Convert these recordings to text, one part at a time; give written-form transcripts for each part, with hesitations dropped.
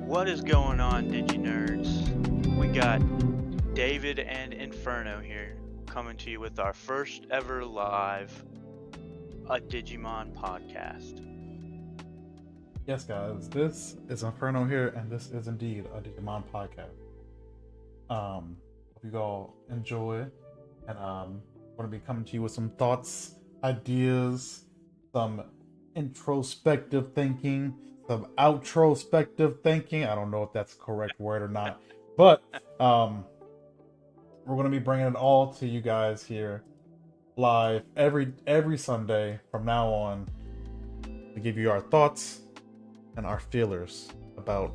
What is going on, DigiNerds? We got David and Inferno here coming to you with our first ever live a Digimon podcast. Yes, guys, this is Inferno here, and this is indeed a Digimon podcast. Hope you all enjoy, and going to be coming to you with some thoughts, ideas, some introspective thinking, some outrospective thinking. I don't know if that's the correct word or not, but we're going to be bringing it all to you guys here live every Sunday from now on to give you our thoughts and our feelers about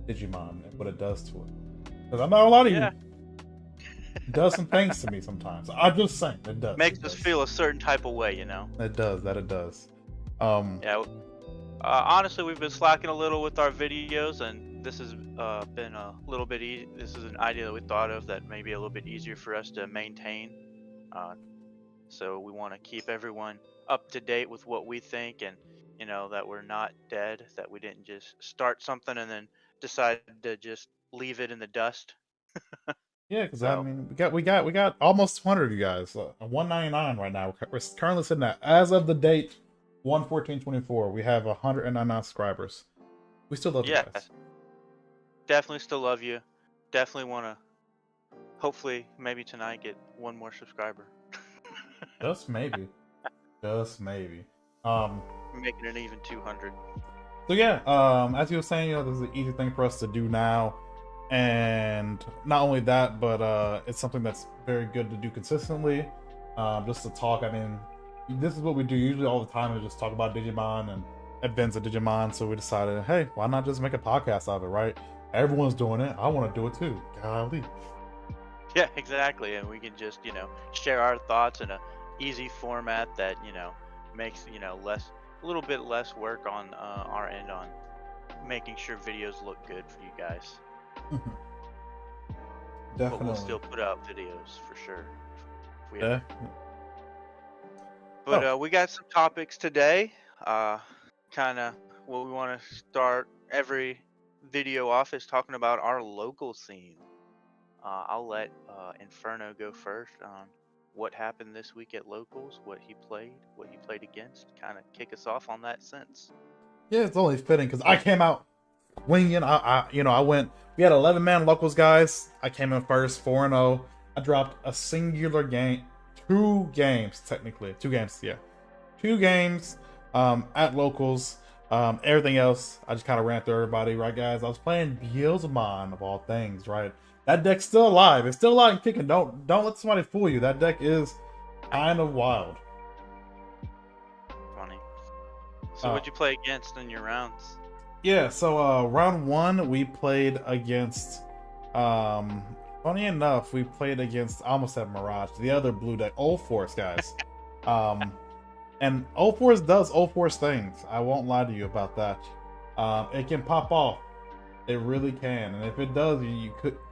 Digimon and what it does to it. Because I'm not a lot of you. It does some things to me sometimes. I'm just saying, it does. Makes us feel a certain type of way, you know? It does. It does. Honestly, we've been slacking a little with our videos, and this has been a little bit easy. This is an idea that we thought of that may be a little bit easier for us to maintain. So we want to keep everyone up to date with what we think, and you know that we're not dead, that we didn't just start something and then decide to just leave it in the dust. Yeah, because I mean, we got almost 200 of you guys. 199 right now. We're currently sitting at, as of the date, 1/14/24. We have 199 subscribers. We still love you guys. Definitely still love you. Definitely want to, hopefully, maybe tonight get one more subscriber. Just maybe. Just maybe. Making it even 200. So yeah, as you were saying, you know, this is an easy thing for us to do now. And not only that, but it's something that's very good to do consistently. Just to talk. I mean, this is what we do usually all the time, is just talk about Digimon and events of Digimon. So we decided, hey, why not just make a podcast out of it, right? Everyone's doing it. I want to do it too. Golly. Yeah, exactly. And we can just, you know, share our thoughts in a easy format that, you know, makes, you know, a little bit less work on our end on making sure videos look good for you guys. Definitely. But we'll still put out videos for sure. But we got some topics today. Kind of what we want to start every video off is talking about our local scene. I'll let Inferno go first on what happened this week at locals, what he played against. Kind of kick us off on that sense. Yeah, it's only fitting because I came out winging. I went. We had 11-man locals, guys. I came in first, 4-0. I dropped a singular game, 2 games technically, 2 games. Yeah, 2 games at locals. Everything else, I just kind of ran through everybody, right, guys? I was playing Digimon of all things, right? That deck's still alive. It's still alive and kicking. Don't let somebody fool you. That deck is kind of wild. Funny. So what'd you play against in your rounds? Yeah, so round 1 we played against. Funny enough, we played against. I almost said Mirage, the other blue deck, Old Force, guys. And Old Force does Old Force things. I won't lie to you about that. It can pop off. It really can, and if it does,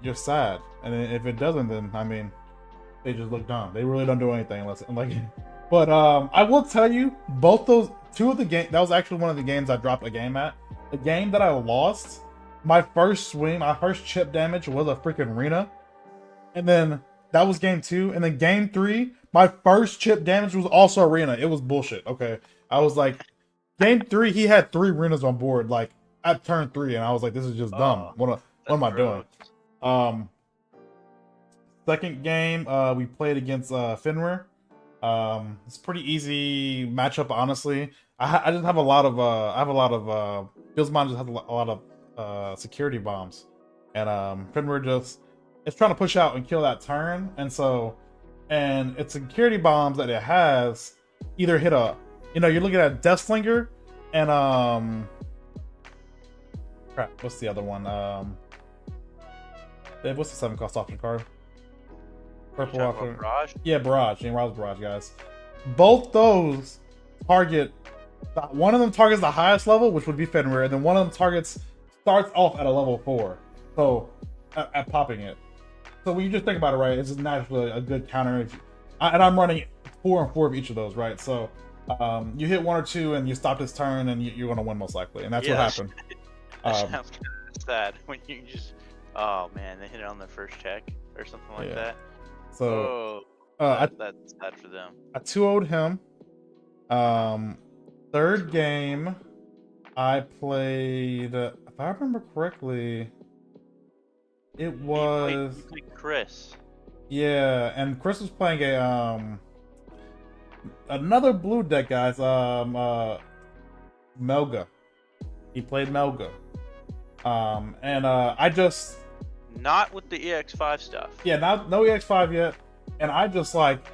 you're sad. And if it doesn't, then I mean, they just look dumb. They really don't do anything unless like. But I will tell you, both those 2 of the games. That was actually one of the games I dropped a game at. The game that I lost, my first swing, my first chip damage was a freaking Rena, and then that was game 2, and then game 3, my first chip damage was also Arena. It was bullshit. Okay, I was like, game 3, he had 3 Renas on board, like at turn 3, and I was like, this is just dumb. What am I doing? Second game, we played against Finware. It's a pretty easy matchup, honestly. I just have a lot of Gilsmon just has a lot of security bombs, and Fenrir just it's trying to push out and kill that turn, and its security bombs that it has either hit you're looking at Deathslinger and crap, what's the other one? What's the 7 cost option card? Purple option. Barrage? Yeah, Barrage. Barrage, guys. Both those target. One of them targets the highest level, which would be Fenrir, and then one of them starts off at a level 4. So, at popping it. So when you just think about it, right, it's just naturally a good counter. And I'm running 4 and 4 of each of those, right? So you hit 1 or 2 and you stop this turn, and you're going to win most likely. And that's what happened. That sounds kind of sad when you just, oh man, they hit it on their first check or something like that. So that's sad for them. I 2-0'd him. Third game, I played, if I remember correctly, it was you played Chris. Yeah, and Chris was playing another blue deck, guys. Melga. He played Melga. And I just not with the EX5 stuff. Yeah, no EX5 yet. And I just like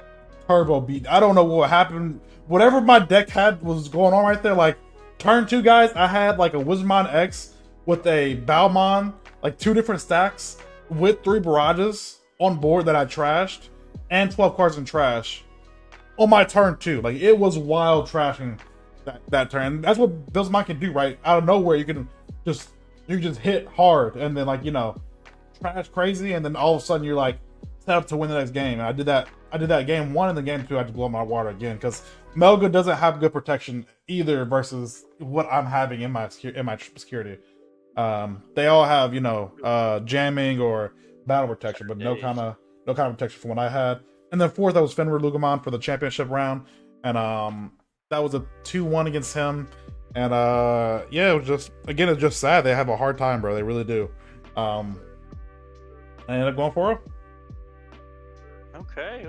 turbo beat. I don't know what happened. Whatever my deck had was going on right there. Like turn 2, guys, I had like a Wizardmon X with a Balmon, like 2 different stacks with 3 barrages on board that I trashed, and 12 cards in trash on my turn 2. Like it was wild trashing that turn. That's what Billsmon can do, right? Out of nowhere, you can just hit hard and then trash crazy, and then all of a sudden you're like set up to win the next game. And I did that game 1, and then game 2 I just blew my water again because Melga doesn't have good protection either versus what I'm having in my security. They all have jamming or battle protection, but no kind of protection from what I had. And then 4th, I was Fenrir Lugamon for the championship round, and that was a 2-1 against him. And it was it's just sad. They have a hard time, bro. They really do. I ended up going for it. Okay.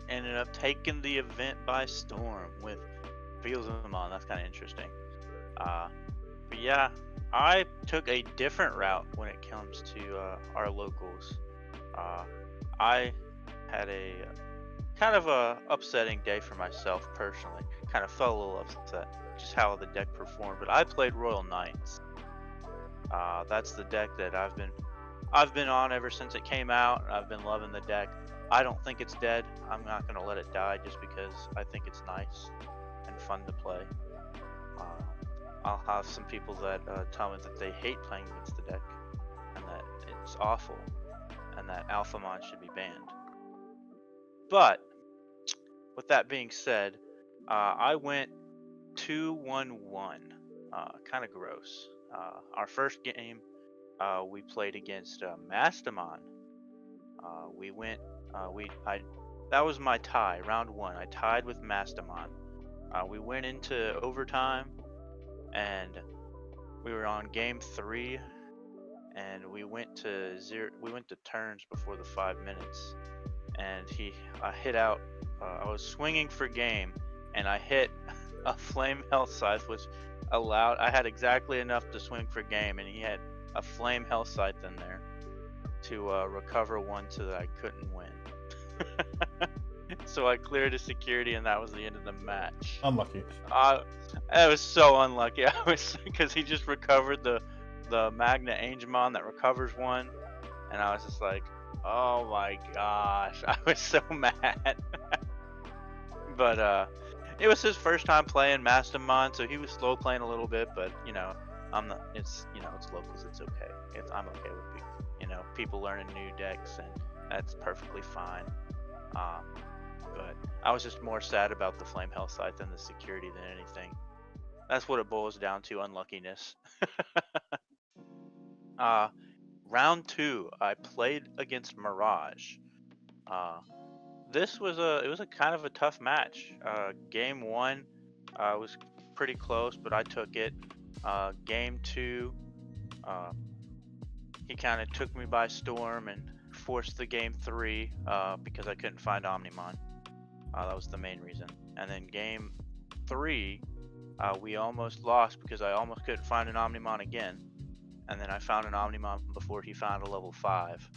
Ended up taking the event by storm with Beelzemon. That's kind of interesting. But yeah, I took a different route when it comes to our locals. I had a kind of a upsetting day for myself personally. Kind of felt a little upset just how the deck performed. But I played Royal Knights. That's the deck that I've been on ever since it came out. I've been loving the deck. I don't think it's dead. I'm not gonna let it die just because I think it's nice and fun to play. I'll have some people that tell me that they hate playing against the deck and that it's awful and that Alphamon should be banned. But with that being said, I went 2-1-1. Kind of gross. Our first game, we played against Mastamon. That was my tie, round 1. I tied with Mastamon. We went into overtime, and we were on game 3, and we went to turns before the 5 minutes, and I hit out. I was swinging for game, and I hit a Flame Health Scythe, which I had exactly enough to swing for game, and he had a Flame Health Scythe in there to recover 1 so that I couldn't win. So I cleared his security, and that was the end of the match. Unlucky. I was so unlucky. Because he just recovered the Magna Angemon that recovers 1, and I was just like, oh my gosh, I was so mad. But it was his first time playing Mastamon, so he was slow playing a little bit. But it's locals, it's okay. I'm okay with people learning new decks, and that's perfectly fine. But I was just more sad about the Flame Health Scythe than the security than anything. That's what it boils down to, unluckiness. Round 2, I played against Mirage. This was a kind of a tough match. Game 1 was pretty close, but I took it. Game 2, he kind of took me by storm and forced the game 3 because I couldn't find Omnimon. That was the main reason. And then game 3, we almost lost because I almost couldn't find an Omnimon again. and then I found an Omnimon before he found a level 5.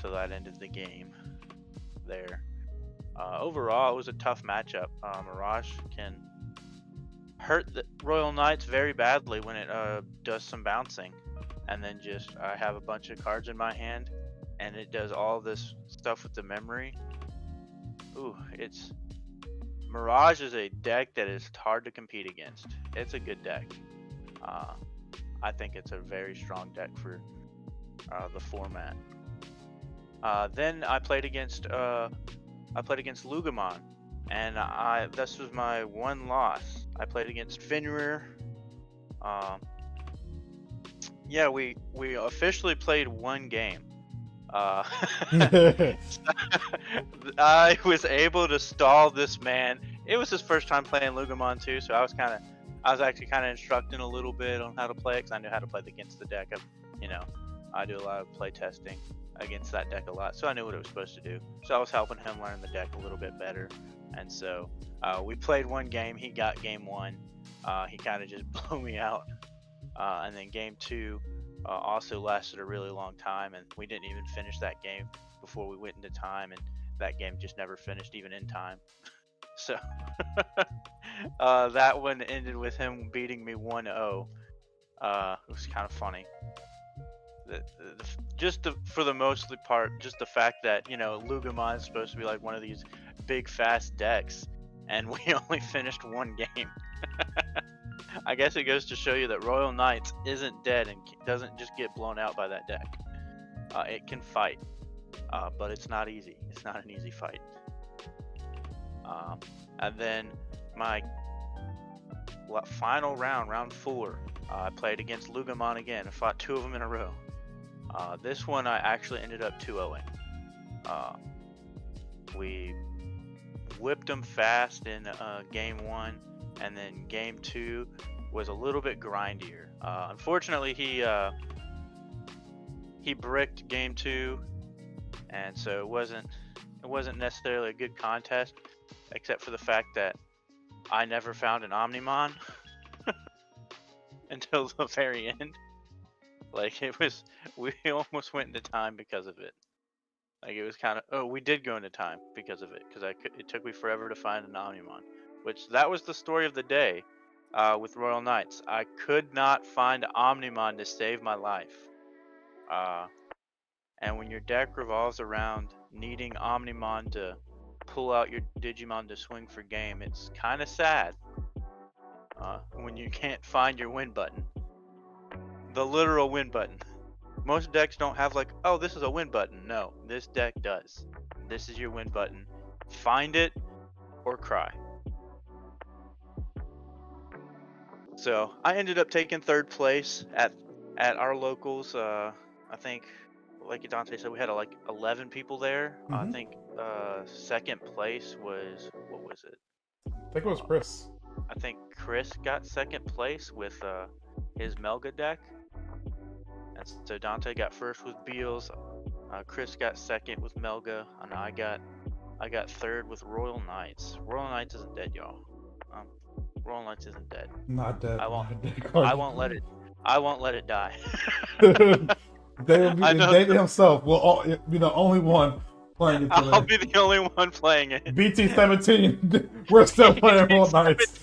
So that ended the game there. Overall, it was a tough matchup. Mirage can hurt the Royal Knights very badly when it does some bouncing, and then just I have a bunch of cards in my hand, and it does all this stuff with the memory. Ooh, Mirage is a deck that is hard to compete against. It's a good deck. I think it's a very strong deck for the format. Then I played against Lugamon, and this was my one loss. I played against Fenrir. Yeah, we officially played one game. I was able to stall this man. It was his first time playing Lugamon too, so I was actually kind of instructing a little bit on how to play it, because I knew how to play against the deck. I do a lot of play testing against that deck a lot, so I knew what it was supposed to do. So I was helping him learn the deck a little bit better, and so we played one game. He got game 1. He kind of just blew me out, and then game 2 also lasted a really long time, and we didn't even finish that game before we went into time, and that game just never finished even in time. So that one ended with him beating me 1-0. It was kind of funny. For the most part, just the fact that Lugamon is supposed to be like one of these big fast decks, and we only finished one game. I guess it goes to show you that Royal Knights isn't dead and doesn't just get blown out by that deck. It can fight, but it's not easy. It's not an easy fight. And then my final round 4, I played against Lugamon again. I fought 2 of them in a row. This one I actually ended up 2-0ing. We whipped him fast in game 1, and then game 2 was a little bit grindier. Unfortunately, he bricked game 2, and so it wasn't necessarily a good contest, except for the fact that I never found an Omnimon until the very end. Like, we almost went into time because of it. Like, it was we did go into time because of it, because it took me forever to find an Omnimon, which that was the story of the day with Royal Knights. I could not find Omnimon to save my life. And when your deck revolves around needing Omnimon to pull out your Digimon to swing for game, it's kind of sad when you can't find your win button. The literal win button. Most decks don't have like, oh, this is a win button. No, this deck does. This is your win button. Find it or cry. So I ended up taking 3rd place at our locals. I think, like Dante said, we had like 11 people there. Mm-hmm. I think 2nd place was, what was it? I think it was Chris. I think Chris got 2nd place with his Melga deck. And so Dante got 1st with Beals, Chris got 2nd with Melga, and I got 3rd with Royal Knights. Royal Knights isn't dead, y'all. Royal Knights isn't dead. Not dead. I won't let it die. David himself will be the only one playing it today. I'll be the only one playing it. BT17, we're still playing Royal Knights.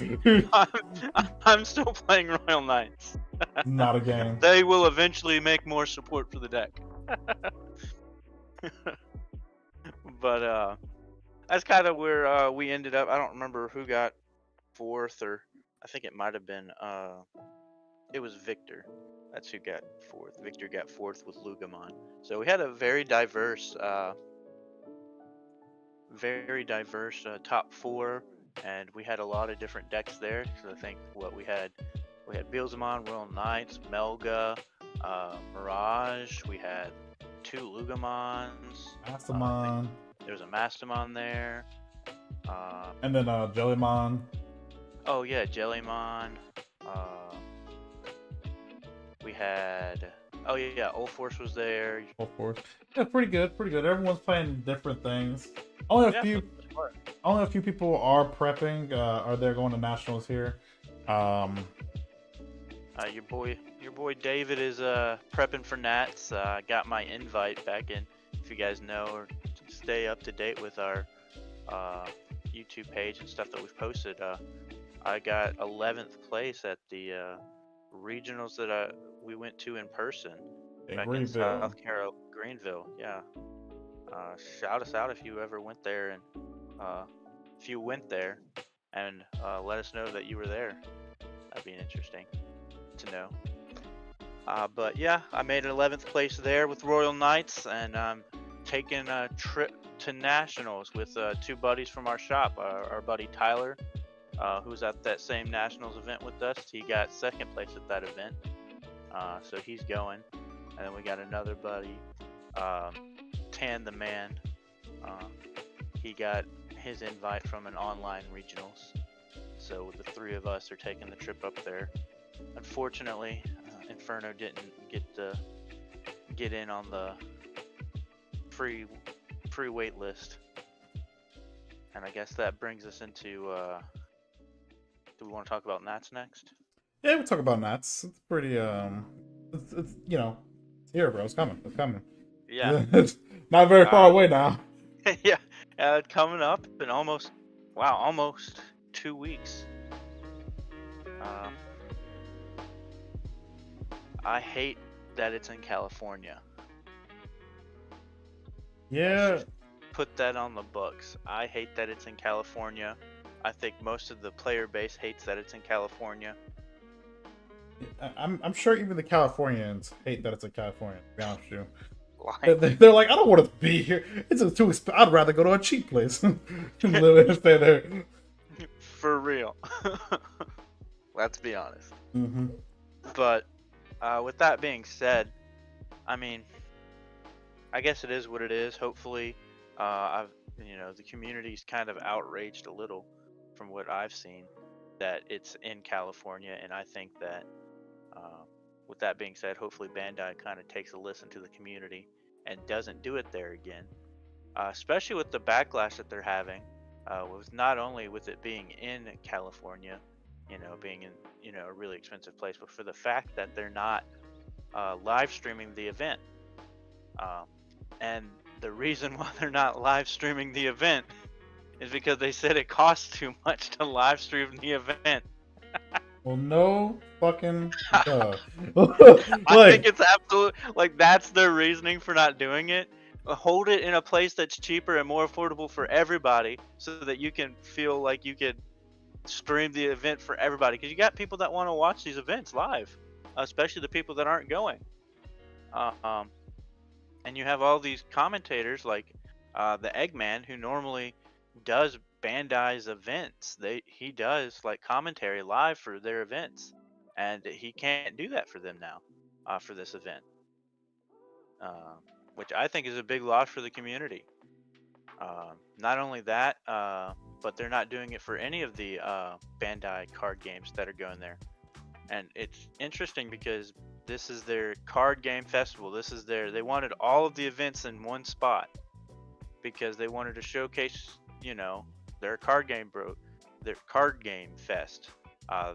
I'm still playing Royal Knights. Not a game. They will eventually make more support for the deck. But that's kind of where we ended up. I don't remember who got 4th, or I think it might have been it was Victor. That's who got 4th. Victor got 4th with Lugamon. So we had a very diverse top 4, and we had a lot of different decks there. So I think we had Beelzemon, Royal Knights, Melga, Mirage. We had 2 Lugamons. Mastamon. There was a Mastamon there. And then Jellymon. Oh yeah, Jellymon. We had. Oh yeah, Old Force was there. Old Force. Yeah, pretty good. Everyone's playing different things. Only a few people are prepping. Are they going to nationals here? Your boy David is prepping for Nats. I got my invite back in. If you guys know or stay up to date with our YouTube page and stuff that we've posted, I got 11th place at the regionals that we went to in person back in South Carolina, Greenville. Yeah. Shout us out if you ever went there, and if you went there, and let us know that you were there. That'd be interesting to know. But yeah, I made an 11th place there with Royal Knights, and I'm taking a trip to nationals with two buddies from our shop. Our buddy Tyler, who's at that same nationals event with us. He got second place at that event, so he's going. And then we got another buddy, Tan the Man. He got his invite from an online regionals. So the three of us are taking the trip up there. Unfortunately, Inferno didn't get in on the free wait list. And I guess that brings us into do we want to talk about Nats next? Yeah, we'll talk about Nats. It's pretty it's it's here, bro. It's coming. Yeah. It's not very far away now. Yeah. Coming up in almost 2 weeks. I hate that it's in California. Yeah. Put that on the books. I hate that it's in California. I think most of the player base hates that it's in California. I'm sure even the Californians hate that it's in California, to be honest with you. They're like, I don't want to be here. It's too expensive. I'd rather go to a cheap place and live and stay there. For real. Let's be honest. Mm-hmm. But with that being said, I mean, I guess it is what it is. Hopefully, the community's kind of outraged a little from what I've seen that it's in California, and I think that with that being said, hopefully Bandai kind of takes a listen to the community and doesn't do it there again, especially with the backlash that they're having, with not only with it being in California, being in a really expensive place, but for the fact that they're not live streaming the event. And the reason why they're not live streaming the event is because they said it costs too much to live stream the event. Well, no fucking duh. I think it's absolute, that's their reasoning for not doing it. Hold it in a place that's cheaper and more affordable for everybody, so that you can feel like you could stream the event for everybody. Because you got people that want to watch these events live, especially the people that aren't going. And you have all these commentators like the Eggman, who normally does Bandai's events. He does commentary live for their events, and he can't do that for them now for this event, which I think is a big loss for the community. Not only that, but they're not doing it for any of the Bandai card games that are going there. And it's interesting because this is their card game festival. They wanted all of the events in one spot because they wanted to showcase, their card game fest.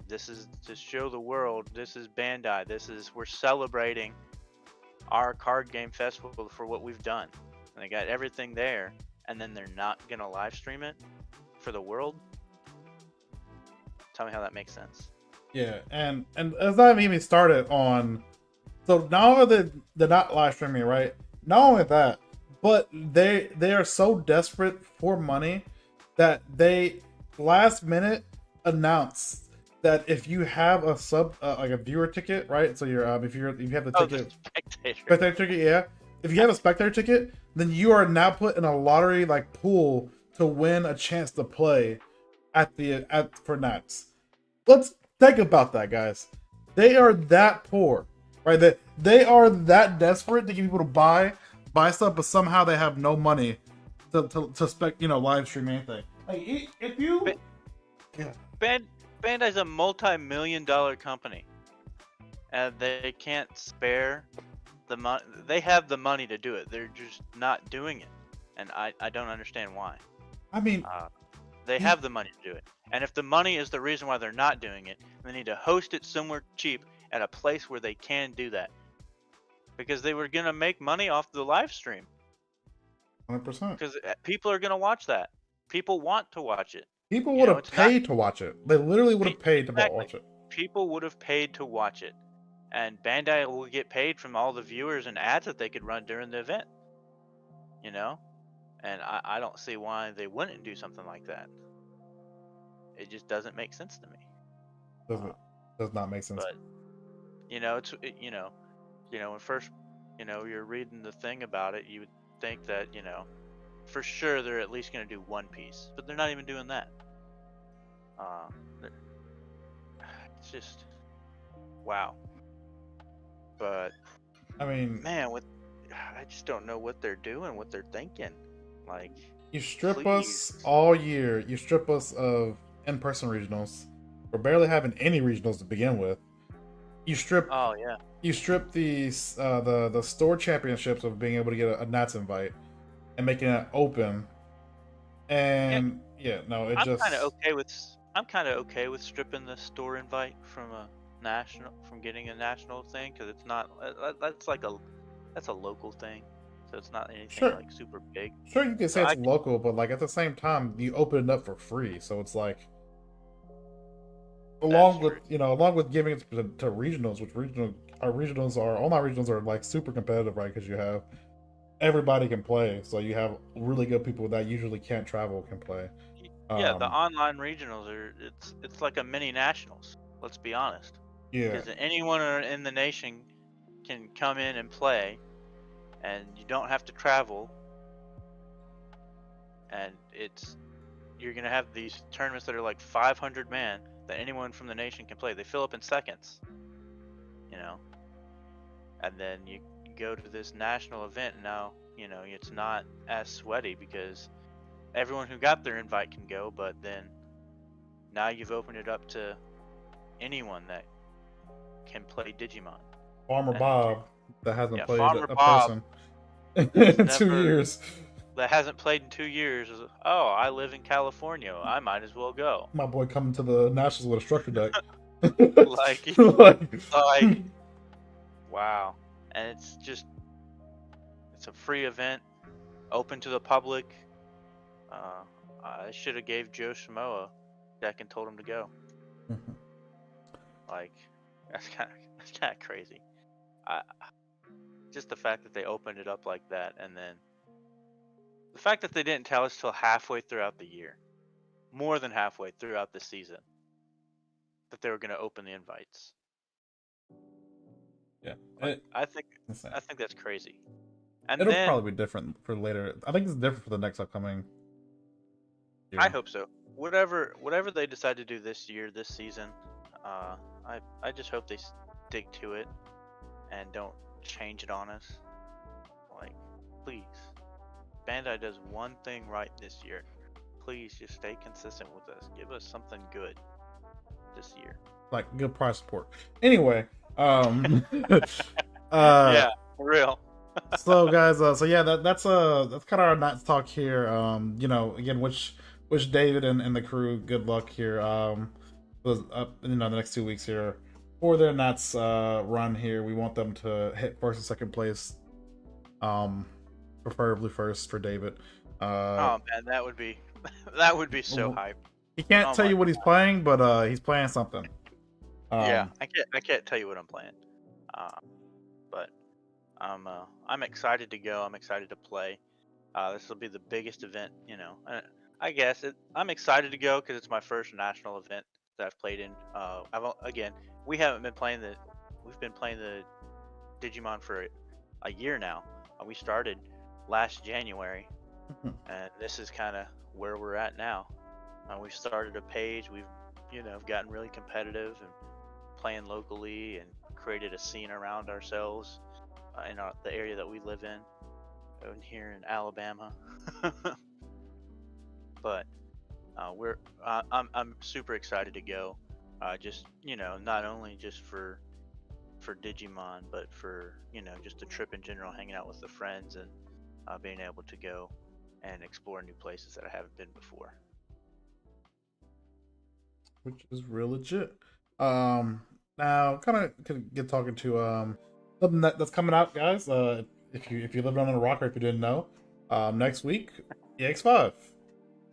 This is to show the world, this is Bandai. We're celebrating our card game festival for what we've done. And they got everything there, and then they're not gonna live stream it for the world. Tell me how that makes sense. Yeah, and as I've even started on, so now they're not live streaming, right? Not only that, but they are so desperate for money that they last minute announced that if you have a a viewer ticket, right? So you're if you have the ticket, spectator ticket, yeah. If you have a spectator ticket, then you are now put in a lottery pool to win a chance to play for Nats. Let's think about that, guys. They are that poor, right? They are that desperate to get people to buy stuff, but somehow they have no money to live stream anything. If you, Bandai's a multi-million-dollar company, and they can't spare the money. They have the money to do it. They're just not doing it, and I don't understand why. I mean, they have the money to do it, and if the money is the reason why they're not doing it, they need to host it somewhere cheap at a place where they can do that, because they were gonna make money off the live stream. 100%. Because people are gonna watch that. People want to watch it. People You would know, have it's not paid to watch it. They literally would have paid to exactly. watch it. People would have paid to watch it, and Bandai will get paid from all the viewers and ads that they could run during the event. You know, and I don't see why they wouldn't do something like that. It just doesn't make sense to me. Does not make sense. But you know, when first, you're reading the thing about it, you would think that, for sure they're at least going to do One Piece, but they're not even doing that. It's just wow. But I mean, man, I just don't know what they're doing, what they're thinking. Like, you strip please. us all year. You strip us of in-person regionals. We're barely having any regionals to begin with. You strip. Oh yeah. You strip the store championships of being able to get a Nats invite and making it open. And I'm kind of okay with stripping the store invite from getting a national thing, because it's not that's a local thing, so it's not anything like super big. Sure, you can say it's local, but like at the same time, you open it up for free, so it's like along with giving it to regionals, which all my regionals are like super competitive, right? Because you have everybody can play, so you have really good people that usually can't travel can play. Yeah, the online regionals it's like a mini nationals. Let's be honest. Yeah. Because anyone in the nation can come in and play, and you don't have to travel. And you're gonna have these tournaments that are like 500 man that anyone from the nation can play. They fill up in seconds. And then you go to this national event, and now it's not as sweaty because everyone who got their invite can go, but then now you've opened it up to anyone that can play Digimon. Farmer Bob that hasn't played Farmer a Bob person in 2 years. That hasn't played in 2 years. Oh, I live in California. I might as well go. My boy coming to the Nationals with a structure deck. like, wow. And it's a free event, open to the public. I should have gave Joe Schmo a deck and told him to go. Like, that's kind of crazy. Just the fact that they opened it up like that, and then the fact that they didn't tell us till halfway throughout the year, more than halfway throughout the season, that they were going to open the invites. Yeah, I think that's crazy. And it'll probably be different for later. I think it's different for the next upcoming year. I hope so. Whatever they decide to do this season, I just hope they stick to it and don't change it on us. Like, please, Bandai does one thing right this year. Please just stay consistent with us. Give us something good this year. Like good price support. Anyway, yeah, for real. So guys, that's kind of our Nats talk here. Again, wish David and the crew good luck here. The next 2 weeks here for their Nats run here. We want them to hit first and second place, preferably first for David. Oh man, that would be so hype. He can't tell you what he's playing, but he's playing something. Yeah, I can't tell you what I'm playing. But I'm excited to go. I'm excited to play. This will be the biggest event, I guess I'm excited to go because it's my first national event that I've played in. We've been playing the Digimon for a year now. We started last January, and this is kind of where we're at now. We've started a page. We've gotten really competitive and playing locally and created a scene around ourselves in the area that we live in here in Alabama. But I'm super excited to go. Just not only just for Digimon, but for just a trip in general, hanging out with the friends and being able to go and explore new places that I haven't been before. Which is real legit. Now, kind of get talking to something that's coming out, guys. If you lived under a rock or if you didn't know, next week, EX5.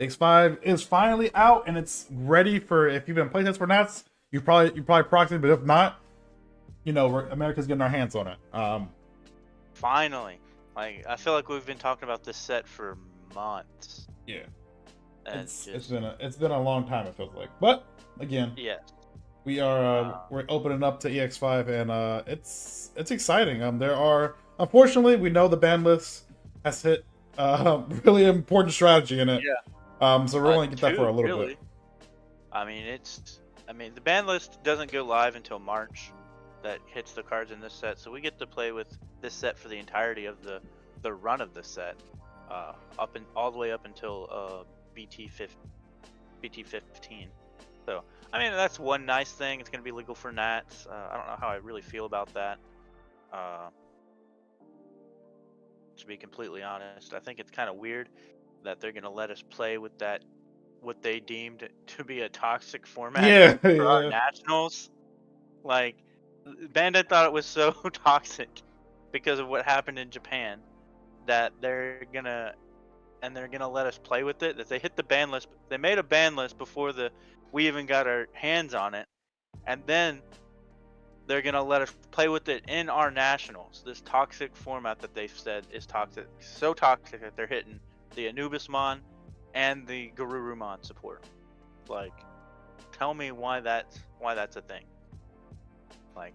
EX5 is finally out and it's ready for, if you've been playing this for Nats, you probably proxy, but if not, America's getting our hands on it. Finally, like I feel like we've been talking about this set for months. Yeah, and it's been a long time, it feels like. But again, yes, we're opening up to EX5 and it's exciting. There are, unfortunately, we know the ban list has hit really important strategy in it. Yeah. So we're only get that for a little bit. I mean, the ban list doesn't go live until March. That hits the cards in this set, so we get to play with this set for the entirety of the run of the set, all the way up until BT 15. So I mean, that's one nice thing. It's gonna be legal for Nats. I don't know how I really feel about that. To be completely honest, I think it's kind of weird that they're gonna let us play with that, what they deemed to be a toxic format for our nationals. Like, Bandai thought it was so toxic because of what happened in Japan that they're gonna let us play with it. That they hit the ban list. They made a ban list before we even got our hands on it, and then they're gonna let us play with it in our nationals. This toxic format that they've said is toxic, so toxic that they're hitting the Anubismon and the Garurumon support. Like, tell me why that's a thing. Like,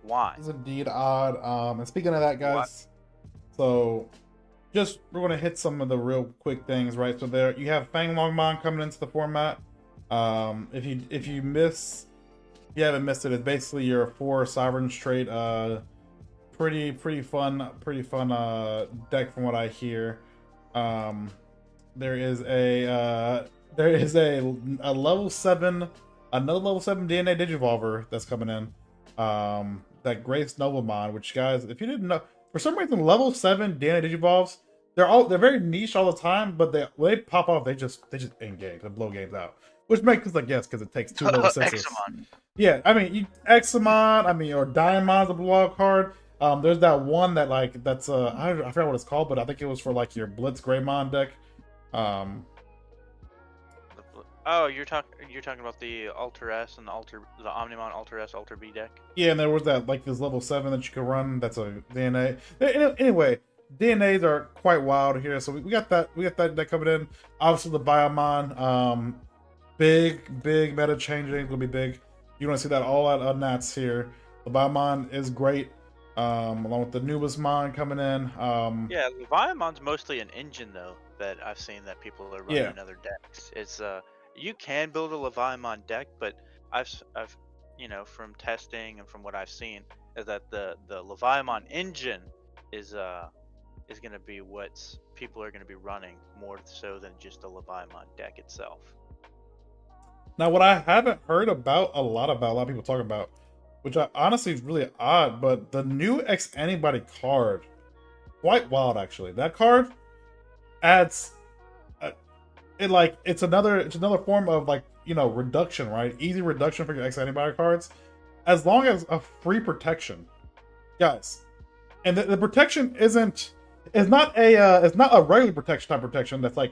why? It's indeed odd. And speaking of that, guys, so we're gonna hit some of the real quick things, right? So there you have Fang Longmon coming into the format. If you haven't missed it, it's basically your 4 Sovereign trait. Pretty fun deck from what I hear. There is a level 7, another level 7 DNA Digivolver that's coming in. That Grace Noblemon, which, guys, if you didn't know, for some reason level 7 DNA Digivolves, they're very niche all the time, but when they pop off, they just end games and blow games out. Which makes sense, I guess, because it takes 2 level 6s. Yeah, I mean, Examon, or Diamon's a wild card. There's that one that's I forgot what it's called, but I think it was for like your Blitz Greymon deck. Oh, you're talking about the Alter S and the Omnimon Alter S Alter B deck. Yeah, and there was that this level 7 that you could run. That's a DNA. Anyway, DNAs are quite wild here, so we got that deck coming in. Obviously, the Biomon, big meta changing, will be big. You're gonna see that all out Nats here. The Biomon is great, along with the Nubismon coming in. Yeah, the Biomon's mostly an engine though that I've seen that people are running in other decks. It's you can build a Leviamon deck, but I've from testing and from what I've seen is that the Leviamon engine is going to be what people are going to be running more so than just the Leviamon deck itself. Now, what I haven't heard about a lot of people talking about, which I honestly is really odd, but the new X Antibody card, quite wild actually. That card adds it's another form of reduction, right? Easy reduction for your X Antibody cards, as long as a free protection, guys. And the protection it's not a regular protection that's from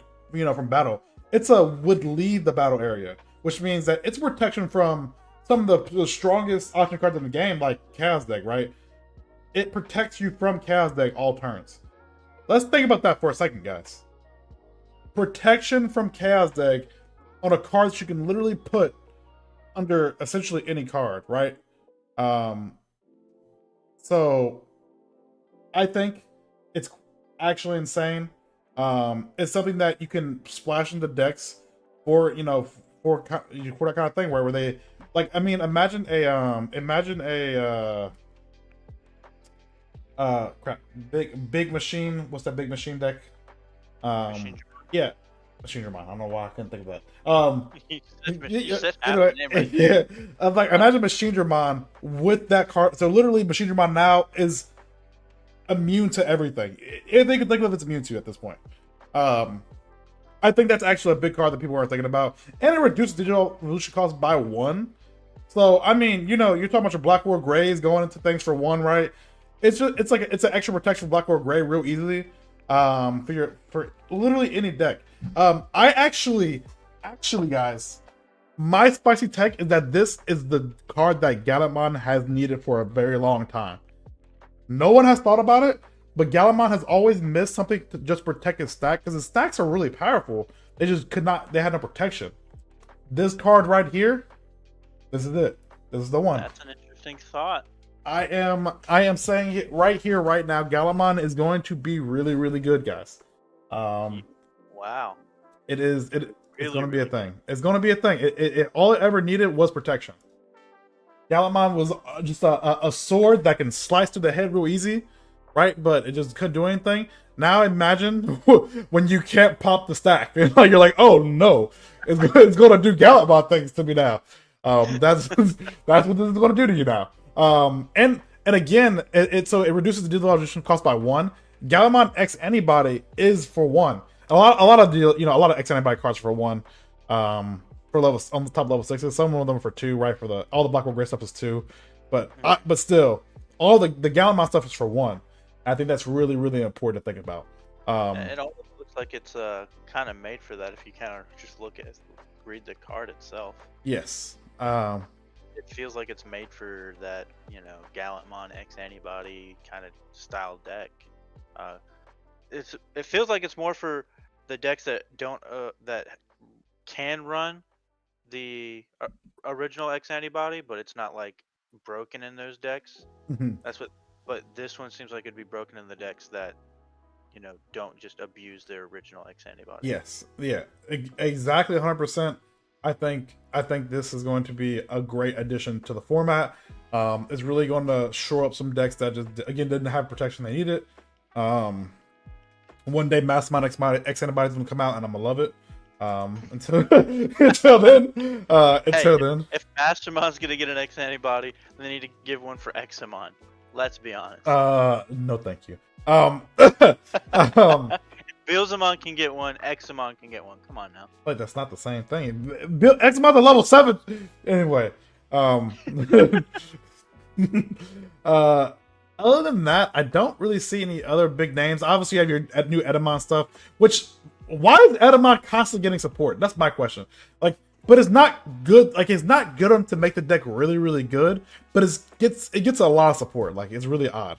battle. It's would leave the battle area, which means that it's protection from some of the strongest option cards in the game, like Chaos Deck, right? It protects you from Chaos Deck all turns. Let's think about that for a second, guys. Protection from Chaos Deck on a card that you can literally put under essentially any card, right? So I think it's actually insane. It's something that you can splash into decks for that kind of thing where they imagine a big machine. What's that big machine deck? Yeah, Machine Dramon. I don't know why I couldn't think of that. You said half the name right. Yeah, imagine Machine Dramon with that card. So literally, Machine Dramon now is immune to everything. If they could think of it's immune to at this point. I think that's actually a big card that people aren't thinking about, and it reduces digital evolution cost by 1. So I mean, you're talking about your Blackboard Grays going into things for one, right? It's just it's an extra protection for Blackboard Gray real easily. For literally any deck. I actually guys, my spicy tech is that this is the card that Gallimon has needed for a very long time. No one has thought about it, but Gallimon has always missed something to just protect his stack, because his stacks are really powerful. They just could not, they had no protection. This card right here, this is it. This is the one. That's an interesting thought. I am saying it right here, right now. Gallimon is going to be really, really good, guys. Wow. It's going to be a thing. It's going to be a thing. It all it ever needed was protection. Gallimon was just a sword that can slice through the head real easy, right? But it just couldn't do anything. Now imagine when you can't pop the stack. You're like, oh no, it's going to do Gallimon things to me now. That's what this is going to do to you now. And again, it reduces the deal cost by 1. Gallimon X Antibody is for 1. A lot of X Antibody cards are for 1. For levels on the top level 6s. Some of them are for 2, right? For all the Blackboard Gray stuff is 2, but still, all the Gallimon stuff is for 1. I think that's really, really important to think about. It almost looks like it's kind of made for that if you kind of just read the card itself. Yes. It feels like it's made for that, Gallimon X Antibody kind of style deck. It feels like it's more for the decks that don't that can run the original X Antibody, but it's not like broken in those decks. But this one seems like it'd be broken in the decks that don't just abuse their original X Antibody. Yes, yeah, exactly, 100%. I think this is going to be a great addition to the format. It's really going to shore up some decks that just didn't have protection they needed. One day Mastermind X Antibody is going to come out, and I'm gonna love it. Until then, if Mastermind's gonna get an X Antibody, they need to give one for Examon. Let's be honest. No, thank you. Bilzamon can get one. Examon can get one. Come on now. Like, that's not the same thing. Examon's a level 7. Anyway, other than that, I don't really see any other big names. Obviously, you have your new Edamon stuff. Why is Edamon constantly getting support? That's my question. But it's not good. It's not good enough to make the deck really, really good. But it gets a lot of support. it's really odd.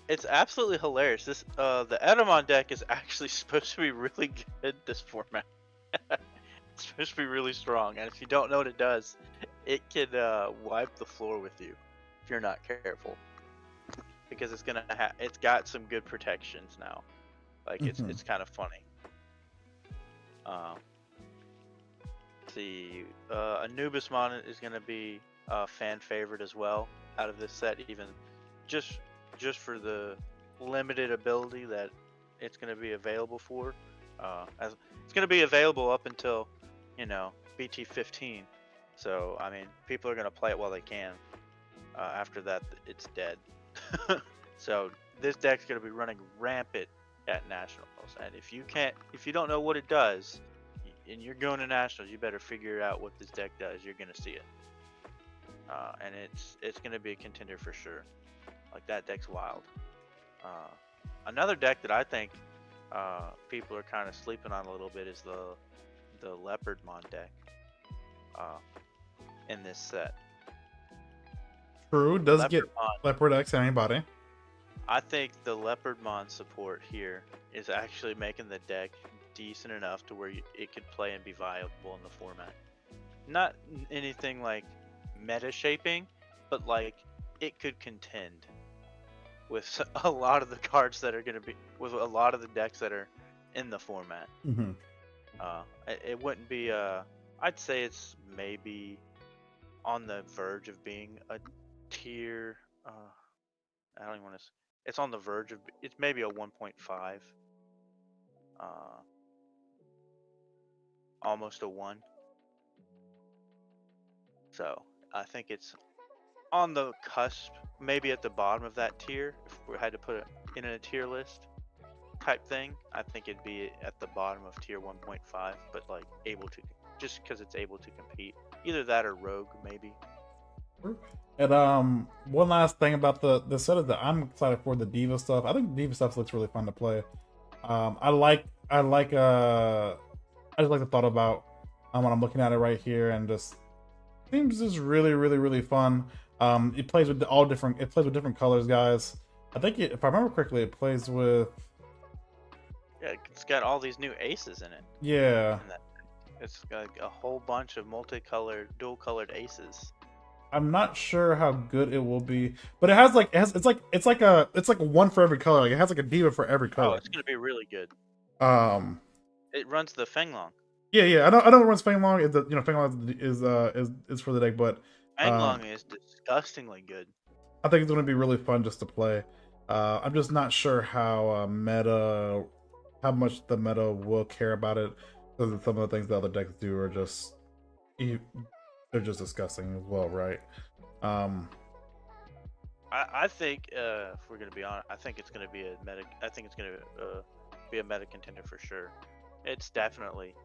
It's absolutely hilarious. This the Edamon deck is actually supposed to be really good this format. It's supposed to be really strong, and if you don't know what it does, it can wipe the floor with you if you're not careful. Because it's got some good protections now. It's kind of funny. See, Anubismon is gonna be a fan favorite as well out of this set, even just for the limited ability that it's gonna be available for. As it's gonna be available up until BT 15. So I mean, people are gonna play it while they can. After that, it's dead. So this deck's gonna be running rampant at nationals, and if you don't know what it does, and you're going to nationals, you better figure out what this deck does. You're gonna see it, and it's gonna be a contender for sure. That deck's wild. Another deck that I think people are kind of sleeping on a little bit is the Leopardmon deck in this set. True, does get Leopard X Antibody. I think the Leopardmon support here is actually making the deck decent enough to where it could play and be viable in the format. Not anything like meta shaping, but it could contend with a lot of the cards that are going to be with a lot of the decks that are in the format. It wouldn't be I'd say it's maybe on the verge of being a tier. I don't even want to. It's on the verge of. It's maybe a 1.5. Almost a 1. So I think it's on the cusp, maybe at the bottom of that tier. If we had to put it in a tier list type thing, I think it'd be at the bottom of tier 1.5, but able to just because it's able to compete. Either that or Rogue, maybe. And one last thing about the set is that I'm excited for the Diva stuff. I think the Diva stuff looks really fun to play. I just like the thought about when I'm looking at it right here, and just seems just really fun. It plays with different colors, guys. I think if I remember correctly, it plays with. Yeah, it's got all these new aces in it. Yeah. It's got a whole bunch of multicolored, dual-colored aces. I'm not sure how good it will be, but it's like one for every color. Like it has like a diva for every color. Oh, it's gonna be really good. It runs the Fenglong. Yeah. I know it runs Fenglong. Fenglong is for the deck, but Fenglong is disgustingly good. I think it's gonna be really fun just to play. I'm just not sure how much the meta will care about it, because some of the things the other decks do are just they're just disgusting as well, right? I think if we're gonna be honest, I think it's gonna be a meta. I think it's gonna be a meta contender for sure. It's definitely.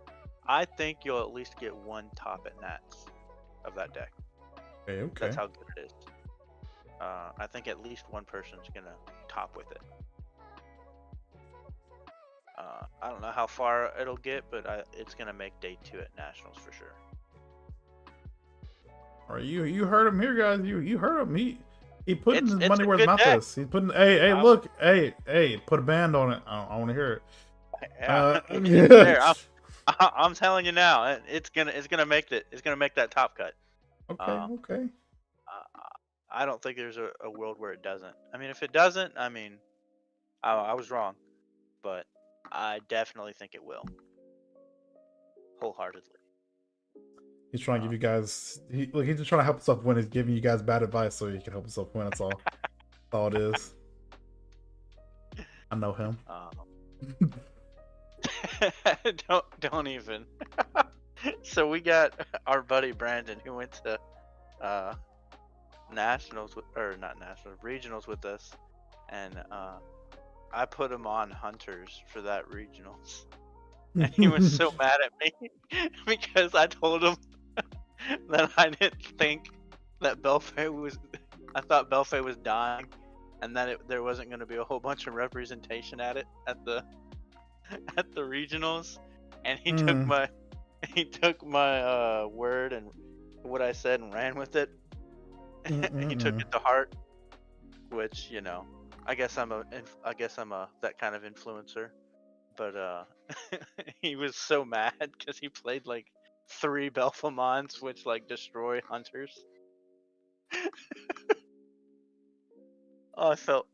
I think you'll at least get one top at Nats of that deck. Okay. That's how good it is. I think at least one person's gonna top with it. I don't know how far it'll get, but it's gonna make day 2 at Nationals for sure. All right, you heard him here, guys. You heard him. He put his money where his mouth deck. is. He's putting. Hey, look. Hey, put a band on it. I want to hear it. Yeah. I'm telling you now, it's gonna make that top cut. Okay. I don't think there's a world where it doesn't. I mean, if it doesn't, I mean, I was wrong, but I definitely think it will. Wholeheartedly. He's trying to give you guys. He's just trying to help himself win. He's giving you guys bad advice so he can help himself win. That's all. That's all it is. I know him. Don't even. So we got our buddy Brandon who went to regionals with us, and I put him on Hunters for that regionals, and he was so mad at me because I told him that I didn't think that Belfay was. I thought Belfay was dying, and that there wasn't going to be a whole bunch of representation at the regionals, and he took my word and what I said and ran with it. He took it to heart, which, you know, I guess I'm a that kind of influencer, but he was so mad because he played like 3 Belfamons, which like destroy Hunters. Oh, I felt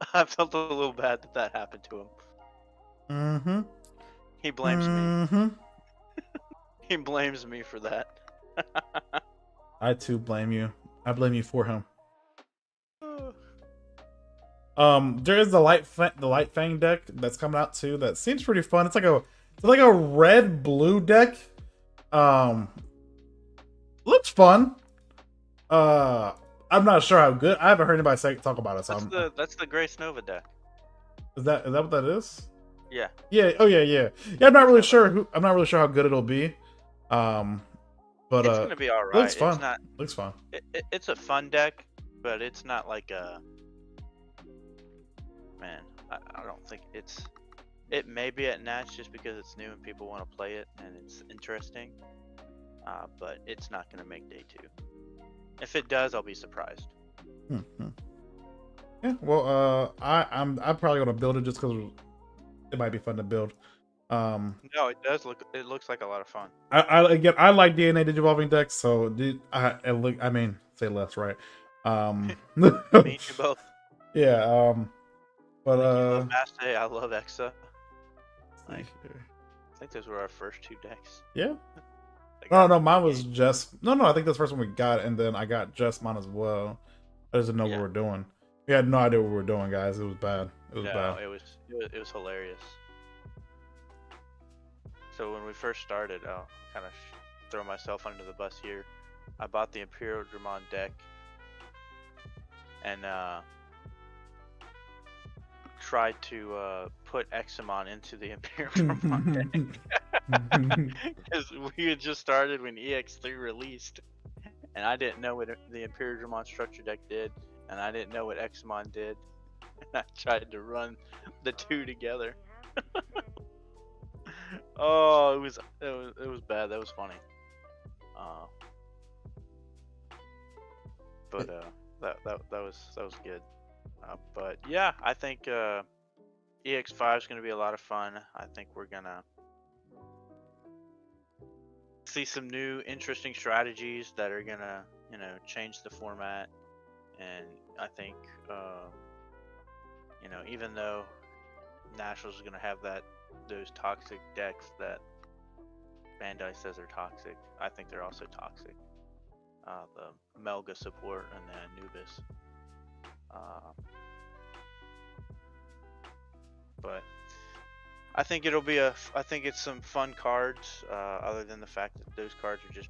a little bad that happened to him. Mm-hmm. He blames me. He blames me for that. I too blame you. I blame you for him. There is the Light Fang deck that's coming out too. That seems pretty fun. It's like a red blue deck. Looks fun. I'm not sure how good. I haven't heard anybody talk about it. So that's the Grace Nova deck. Is that what that is? Yeah. Yeah. Oh yeah. Yeah. I'm not really sure. I'm not really sure how good it'll be. But it's gonna be all right. Looks fun. Looks fun. It's a fun deck, but it's not like a. Man, I don't think it's. It may be at Natch just because it's new and people want to play it and it's interesting. But it's not gonna make day 2. If it does, I'll be surprised. Mm-hmm. Yeah. Well, I'm probably gonna build it just because it might be fun to build. No, it does look. It looks like a lot of fun. I like DNA Digivolving decks, so I mean, say less, right? Me and you both. Yeah. But you love Master, I love Exa. I think those were our first 2 decks. Yeah. No, mine was just no. I think that's the first one we got, and then I got just mine as well. I just didn't know what we were doing. We had no idea what we were doing, guys. It was bad. It was hilarious. So when we first started, I'll kind of throw myself under the bus here. I bought the Imperial Dramon deck, and tried to put Examon into the Imperial deck. Because we had just started when EX3 released, and I didn't know what the Imperial Dramon structure deck did, and I didn't know what Examon did, and I tried to run the two together. Oh, it was bad. That was funny. But that was good. But yeah, I think EX5 is going to be a lot of fun. I think we're gonna see some new interesting strategies that are gonna, change the format. And I think, even though Nationals is gonna have those toxic decks that Bandai says are toxic, I think they're also toxic. The Melga support and the Anubis. But I think I think it's some fun cards, other than the fact that those cards are just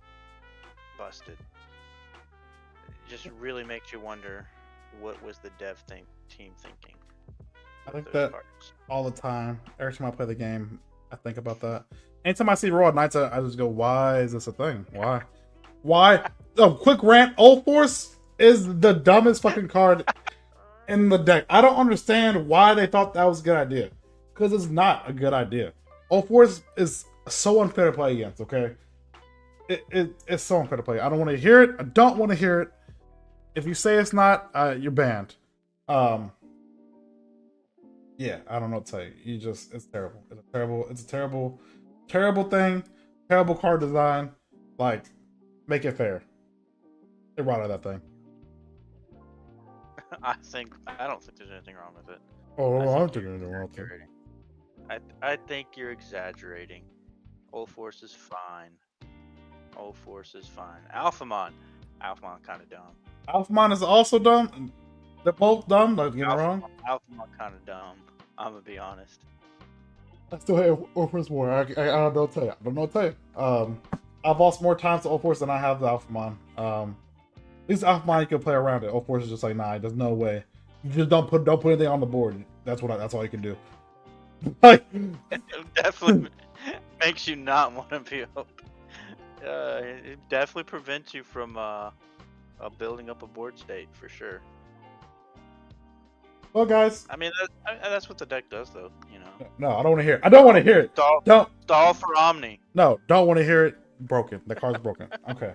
busted. It just really makes you wonder, what was the dev team thinking? I think that all the time. Every time I play the game, I think about that. Anytime I see Raw Knights, I just go, why is this a thing? Why? Oh, quick rant. Old Force is the dumbest fucking card in the deck. I don't understand why they thought that was a good idea. Because it's not a good idea. Old Force is so unfair to play against, okay? It's so unfair to play. I don't want to hear it. I don't want to hear it. If you say it's not, you're banned. Yeah, I don't know what to tell you. It's terrible. It's a terrible thing. Terrible card design. Like, make it fair. Get right out of that thing. I don't think there's anything wrong with it. Oh, I don't think there's anything wrong with it. I think you're exaggerating. Old Force is fine. Alphamon kind of dumb. Alphamon is also dumb. They're both dumb. Don't get me wrong. Alphamon kind of dumb. I'm gonna be honest. I still hate Old Force more. I don't know what to tell you. I don't know what to tell you. I've lost more times to Old Force than I have the Alphamon. At least Alphamon you can play around it. Old Force is just like, nah, there's no way. You just don't put anything on the board. That's all you can do. Like, it definitely makes you not want to be open. It definitely prevents you from building up a board state for sure. Well, guys. I mean, that's what the deck does, though. No, I don't want to hear it. I don't want to hear it. Stall for Omni. No, don't want to hear it. Broken. The card's broken. Okay.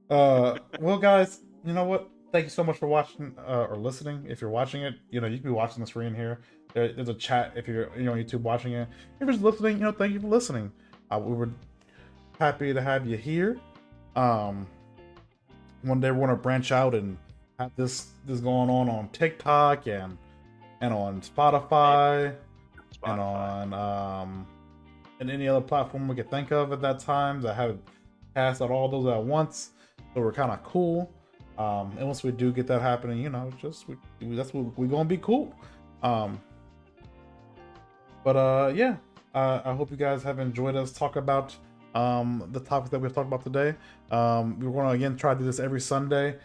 Well, guys, you know what? Thank you so much for watching or listening. If you're watching it, you can be watching the screen here. There's a chat if you're on YouTube watching it. If you're just listening, thank you for listening. We were happy to have you here. One day we want to branch out and have this going on TikTok and on Spotify and on and any other platform we could think of at that time. I haven't passed out all those at once, so we're kind of cool. And once we do get that happening, that's what we're gonna be cool. Yeah, I hope you guys have enjoyed us talk about the topics that we've talked about today. We're going to again try to do this every Sunday.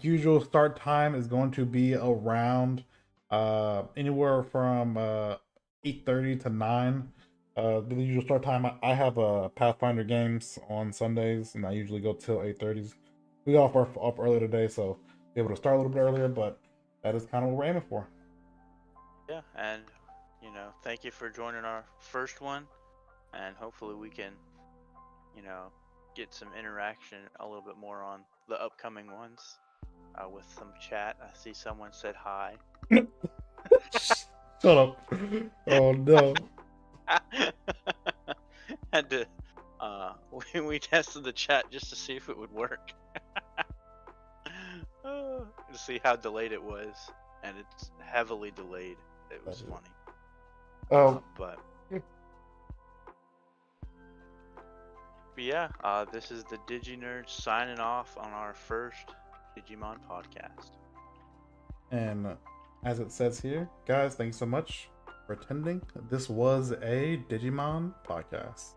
Usual start time is going to be around anywhere from 8:30 to 9. The usual start time. I have Pathfinder games on Sundays, and I usually go till 8:30. We got off earlier today, so be able to start a little bit earlier, but that is kind of what we're aiming for. Yeah, and thank you for joining our first one, and hopefully we can, get some interaction a little bit more on the upcoming ones with some chat. I see someone said hi. Shut up. Oh no. Had to we tested the chat just to see if it would work. To see how delayed it was, and it's heavily delayed. It was funny. But yeah, this is the DigiNerds signing off on our first Digimon podcast. And as it says here, guys, thank you so much for attending. This was a Digimon podcast.